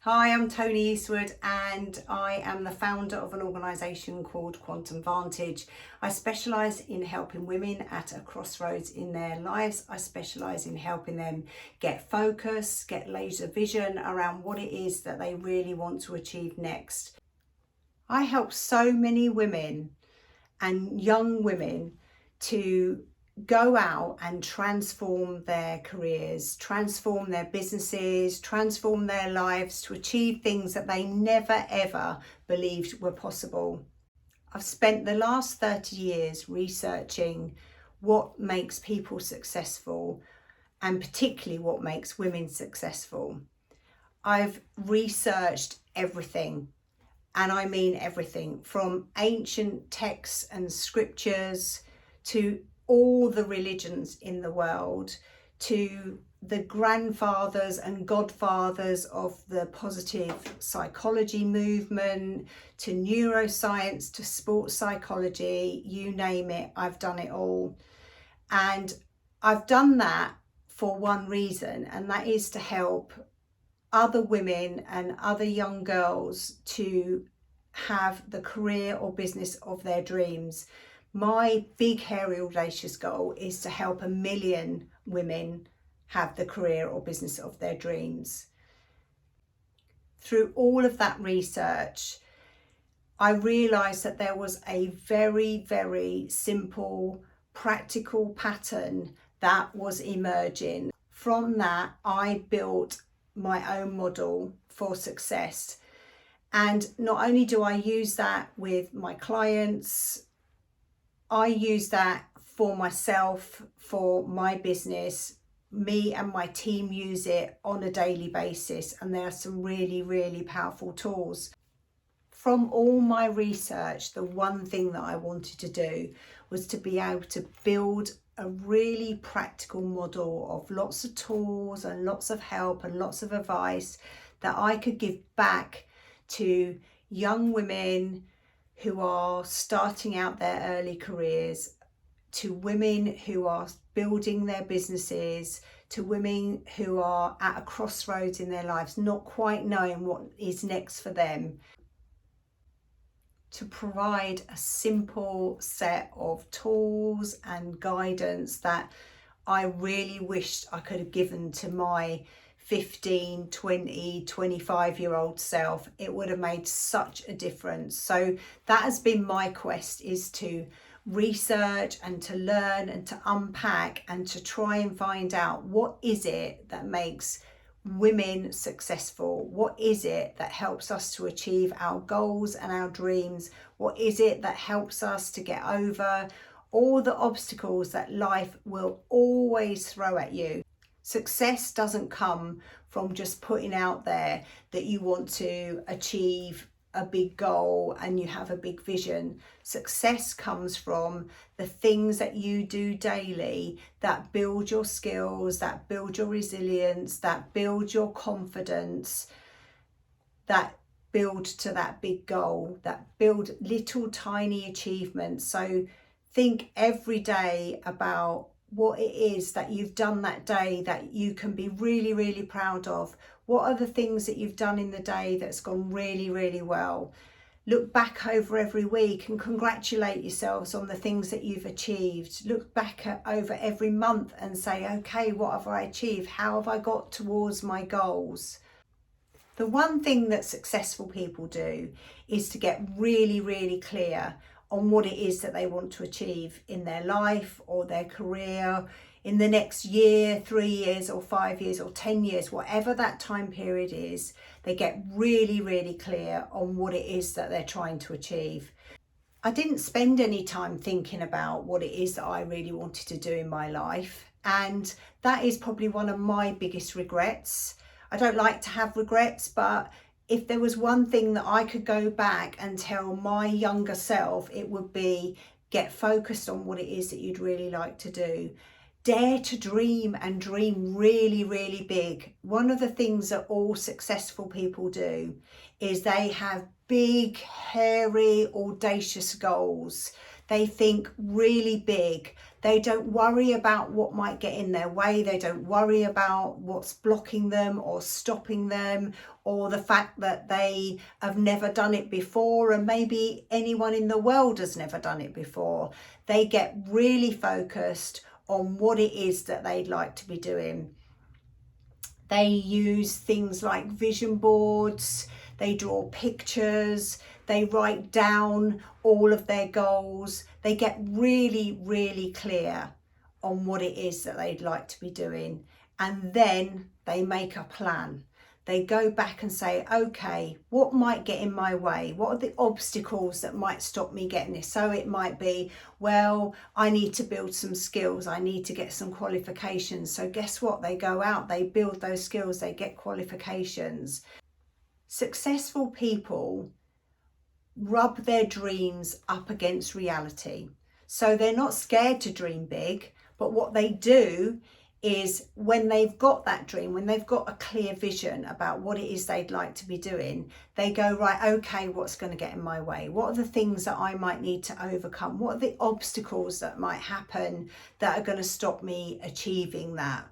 Hi, I'm Toni EastWood and I am the founder of an organisation called Quantum Vantage. I specialise in helping women at a crossroads in their lives. I specialise in helping them get focus, get laser vision around what it is that they really want to achieve next. I help so many women and young women to go out and transform their careers, transform their businesses, transform their lives to achieve things that they never ever believed were possible. I've spent the last 30 years researching what makes people successful and particularly what makes women successful. I've researched everything, and I mean everything from ancient texts and scriptures to all the religions in the world, to the grandfathers and godfathers of the positive psychology movement, to neuroscience, to sports psychology, you name it, I've done it all. And I've done that for one reason, and that is to help other women and other young girls to have the career or business of their dreams. My big, hairy, audacious goal is to help 1 million women have the career or business of their dreams. Through all of that research, I realised that there was a very, very simple, practical pattern that was emerging. From that, I built my own model for success. And not only do I use that with my clients, I use that for myself, for my business. Me and my team use it on a daily basis, and there are some really, really powerful tools. From all my research, the one thing that I wanted to do was to be able to build a really practical model of lots of tools and lots of help and lots of advice that I could give back to young women who are starting out their early careers, to women who are building their businesses, to women who are at a crossroads in their lives, not quite knowing what is next for them. To provide a simple set of tools and guidance that I really wished I could have given to my 15, 20, 25-year-old self. It would have made such a difference. So that has been my quest, is to research and to learn and to unpack and to try and find out what is it that makes women successful. What is it that helps us to achieve our goals and our dreams? What is it that helps us to get over all the obstacles that life will always throw at you? Success doesn't come from just putting out there that you want to achieve a big goal and you have a big vision. Success comes from the things that you do daily that build your skills, that build your resilience, that build your confidence, that build to that big goal, that build little tiny achievements. So think every day about what it is that you've done that day that you can be really, really proud of. What are the things that you've done in the day that's gone really, really well? Look back over every week and congratulate yourselves on the things that you've achieved. Look back over every month and say, okay, what have I achieved? How have I got towards my goals? The one thing that successful people do is to get really, really clear on what it is that they want to achieve in their life or their career in the next year, 3 years or 5 years or 10 years, whatever that time period is. They get really, really clear on what it is that they're trying to achieve. I didn't spend any time thinking about what it is that I really wanted to do in my life, and that is probably one of my biggest regrets. I don't like to have regrets, but if there was one thing that I could go back and tell my younger self, it would be get focused on what it is that you'd really like to do. Dare to dream and dream really, really big. One of the things that all successful people do is they have big, hairy, audacious goals. They think really big. They don't worry about what might get in their way. They don't worry about what's blocking them or stopping them, or the fact that they have never done it before, and maybe anyone in the world has never done it before. They get really focused on what it is that they'd like to be doing. They use things like vision boards, they draw pictures, they write down all of their goals. They get really, really clear on what it is that they'd like to be doing. And then they make a plan. They go back and say, okay, what might get in my way? What are the obstacles that might stop me getting this? So it might be, well, I need to build some skills. I need to get some qualifications. So guess what? They go out, they build those skills, they get qualifications. Successful people rub their dreams up against reality. So they're not scared to dream big, but what they do is when they've got that dream, when they've got a clear vision about what it is they'd like to be doing, they go, right, okay, what's going to get in my way? What are the things that I might need to overcome? What are the obstacles that might happen that are going to stop me achieving that?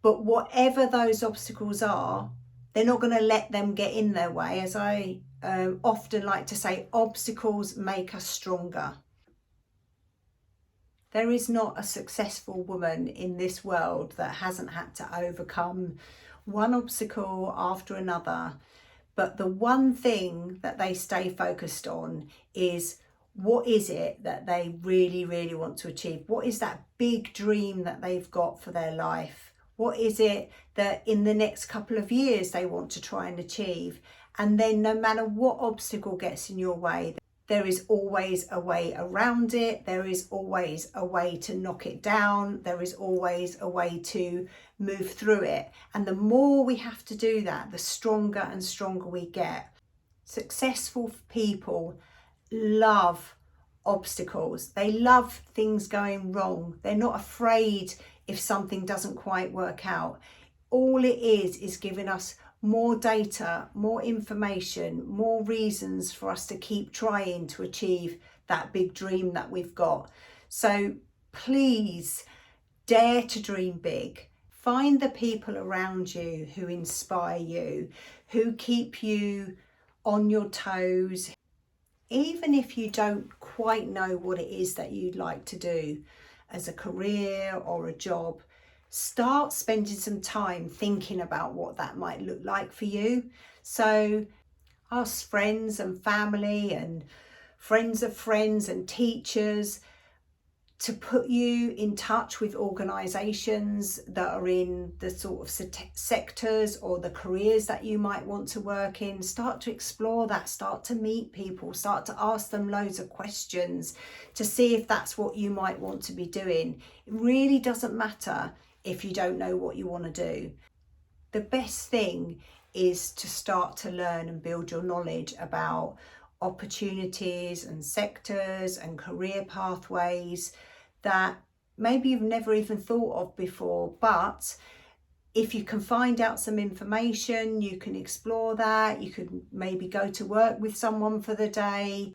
But whatever those obstacles are, they're not going to let them get in their way. As I often like to say, obstacles make us stronger. There is not a successful woman in this world that hasn't had to overcome one obstacle after another. But the one thing that they stay focused on is, what is it that they really, really want to achieve? What is that big dream that they've got for their life? What is it that in the next couple of years they want to try and achieve? And then no matter what obstacle gets in your way, there is always a way around it. There is always a way to knock it down. There is always a way to move through it. And the more we have to do that, the stronger and stronger we get. Successful people love obstacles. They love things going wrong. They're not afraid if something doesn't quite work out. All it is giving us more data, more information, more reasons for us to keep trying to achieve that big dream that we've got. So please dare to dream big. Find the people around you who inspire you, who keep you on your toes. Even if you don't quite know what it is that you'd like to do as a career or a job, start spending some time thinking about what that might look like for you. So ask friends and family and friends of friends and teachers to put you in touch with organisations that are in the sort of sectors or the careers that you might want to work in. Start to explore that, start to meet people, start to ask them loads of questions to see if that's what you might want to be doing. It really doesn't matter if you don't know what you want to do. The best thing is to start to learn and build your knowledge about opportunities and sectors and career pathways that maybe you've never even thought of before. But if you can find out some information, you can explore that. You could maybe go to work with someone for the day.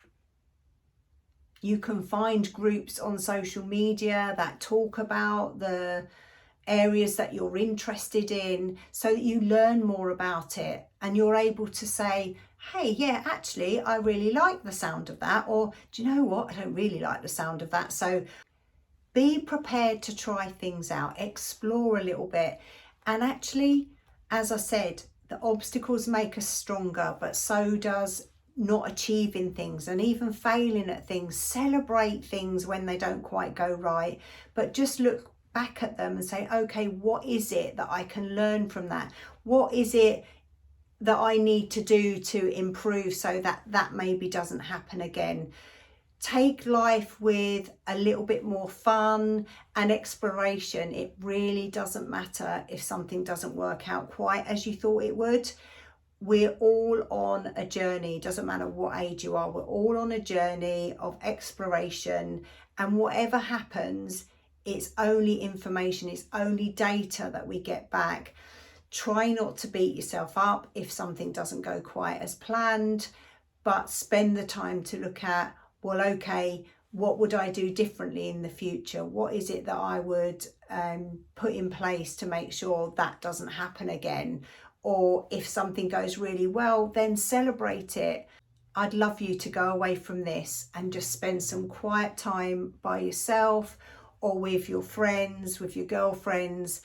You can find groups on social media that talk about the areas that you're interested in, so that you learn more about it and you're able to say, hey, yeah, actually, I really like the sound of that, or do you know what, I don't really like the sound of that. So be prepared to try things out, explore a little bit. And actually, as I said, the obstacles make us stronger, but so does not achieving things and even failing at things. Celebrate things when they don't quite go right, but just look back at them and say, okay, what is it that I can learn from that? What is it that I need to do to improve so that that maybe doesn't happen again? Take life with a little bit more fun and exploration. It really doesn't matter if something doesn't work out quite as you thought it would. We're all on a journey. Doesn't matter what age you are, we're all on a journey of exploration, and whatever happens, it's only information, it's only data that we get back. Try not to beat yourself up if something doesn't go quite as planned, but spend the time to look at, well, okay, what would I do differently in the future? What is it that I would put in place to make sure that doesn't happen again? Or if something goes really well, then celebrate it. I'd love you to go away from this and just spend some quiet time by yourself or with your friends, with your girlfriends,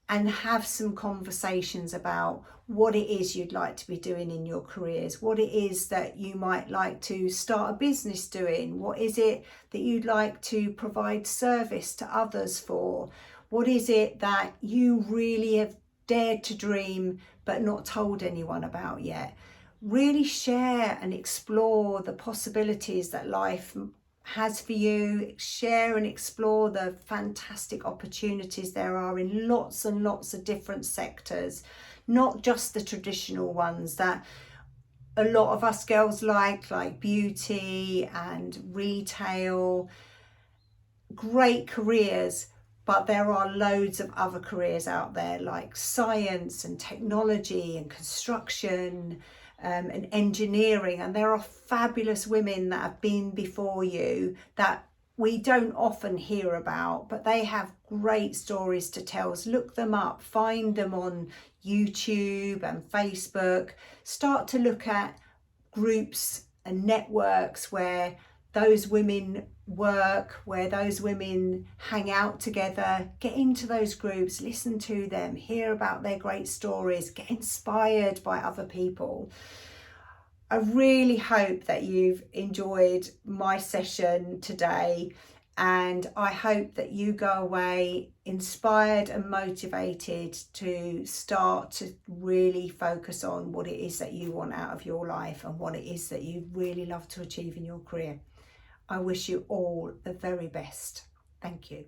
and have some conversations about what it is you'd like to be doing in your careers, what it is that you might like to start a business doing, what is it that you'd like to provide service to others for, what is it that you really have dared to dream but not told anyone about yet. Really share and explore the possibilities that life has for you. Share and explore the fantastic opportunities there are in lots and lots of different sectors, not just the traditional ones that a lot of us girls like beauty and retail. Great careers, but there are loads of other careers out there like science and technology and construction and engineering, and there are fabulous women that have been before you that we don't often hear about, but they have great stories to tell. So look them up, find them on YouTube and Facebook. Start to look at groups and networks where those women work, where those women hang out together. Get into those groups, listen to them, hear about their great stories, get inspired by other people. I really hope that you've enjoyed my session today, and I hope that you go away inspired and motivated to start to really focus on what it is that you want out of your life and what it is that you really love to achieve in your career. I wish you all the very best. Thank you.